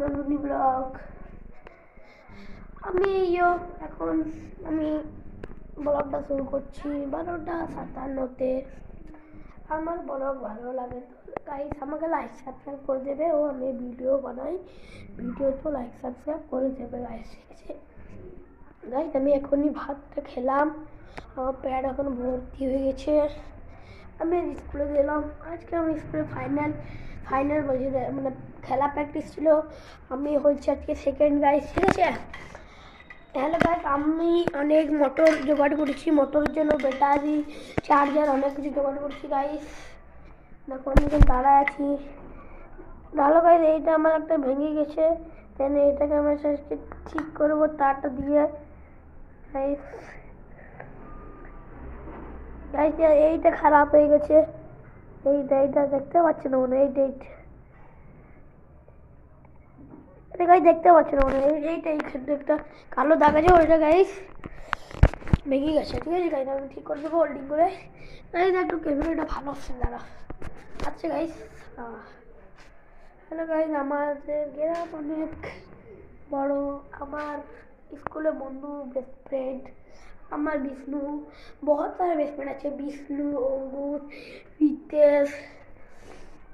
Nandini blog. আমি এখন আমি ব্লগটা শুরু করছি 12:57-তে। আমার ব্লগ ভালো লাগে তো গাইস আমাকে লাইক সাবস্ক্রাইব করে দেবে, ও আমি ভিডিও বানাই, ভিডিও তো লাইক সাবস্ক্রাইব করে দেবে গাইস, ঠিক আছে গাইস। আমি এখনই ভাতটা খেলাম, আমার পেট এখন ভর্তি হয়ে গেছে। আমি স্কুলে গেলাম, আজকে আমি স্কুলে ফাইনাল বলছি, মানে খেলা প্র্যাকটিস ছিল, আমি হচ্ছে আজকে সেকেন্ড গাইস, ঠিক আছে। হ্যালো গাইস, আমি অনেক মোটর জোগাড় করেছি, মোটরের জন্য ব্যাটারি, চার্জার, অনেক কিছু জোগাড় করছি গাইস। দেখো আমি এখন দাঁড়ায় আছি। ভালো গাইস, এইটা আমার একটা ভেঙে গেছে, দেন এইটাকে আমি ঠিক করবো তারটা দিয়ে গাইস। গাইস এইটা খারাপ হয়ে গেছে, এইটা দেখতে পাচ্ছি না মনে, এইটা গাইস দেখতে পাচ্ছি না মনে, এইটা একটা কালো দাগ আছে, ওইটা গাইস ভেঙে গেছে, ঠিক আছে গাইস। আমি ঠিক করে দেবো হোল্ডিং করে গাইস, একটু ক্যামেরাটা ভালো আসছে দাঁড়া। আচ্ছা গাইস, হ্যালো গাইস, আমাদের গ্রাম অনেক বড়। আমার স্কুলে বন্ধু, বেস্ট ফ্রেন্ড আমার বিষ্ণু, बहुत सारे बेस्ट फ्रेंड আছে, বিষ্ণু, অঙ্কুশ, রিতেশ,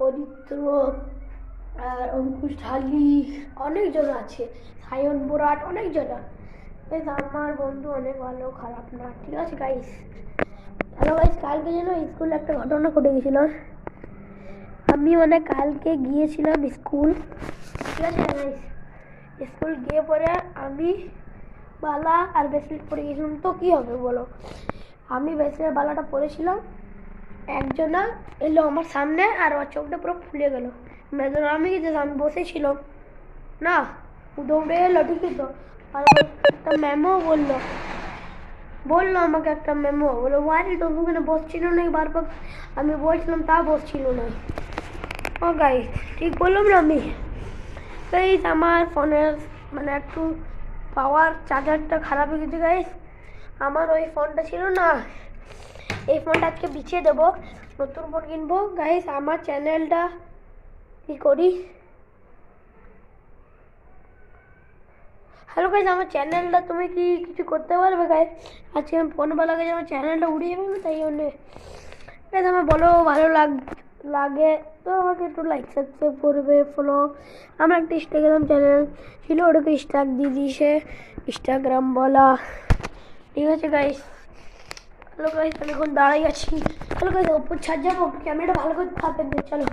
অদিত্য, আর অঙ্কুশ ঢালি, অনেকজন আছে, সায়ন বোরাট, অনেকজন। আমার বন্ধু অনেক ভালো, খারাপ না, ঠিক আছে গাইস। হ্যালো গাইস, কালকে যেন স্কুলে একটা ঘটনা ঘটে গেছিল। আমি মানে কালকে গিয়েছিলাম স্কুল, ঠিক আছে গাইস। স্কুল গিয়ে পরে আমি বালা আর ব্রেসলেট পরে গেছিলাম, তো কি হবে বলো। আমি ব্রেসলেট বালাটা পরেছিলাম, একজনা এলো আমার সামনে আর ওর চোখটা পুরো ফুলে গেল। আমি আমি বসেছিলাম না, দৌড়ে এলো, ঠিকই তো। আর একটা ম্যামও বললো আমাকে, একটা ম্যামও বললো ওয়ারি তো ওখানে বসছিল না, বারবার আমি বলছিলাম তা বসছিল না। ও গাইস ঠিক বললাম না আমি গাইস। আমার ফোনের মানে একটু পাওয়ার চার্জারটা খারাপ হয়ে গেছে গাইস। আমার ওই ফোনটা ছিল না, এই ফোনটা আজকে বিছিয়ে দেবো, নতুন ফোন কিনবো গাইস। আমার চ্যানেলটা কি করি, হ্যালো গাইস, আমার চ্যানেলটা তুমি কি কিছু করতে পারবে গাইস? আজকে আমি ফোন ভালো গেছে, আমার চ্যানেলটা উড়িয়ে যাবে, তাই জন্যে গাইস আমার বলো ভালো লাগে তো আমাকে একটু লাইক সাবস্ক্রাইব করবে, ফলো। আমার একটা ইনস্টাগ্রাম চ্যানেল ছিল, ওটাকে স্টার্ট দিয়ে দিয়েছে, ইনস্টাগ্রাম বলা, ঠিক আছে গাইস। হ্যালো গাইস, আমি এখন দাঁড়াই আছি। হ্যালো গাইস, ওপর ছাড় যাবো, ক্যামেরাটা ভালো করে থাকবে, চলো।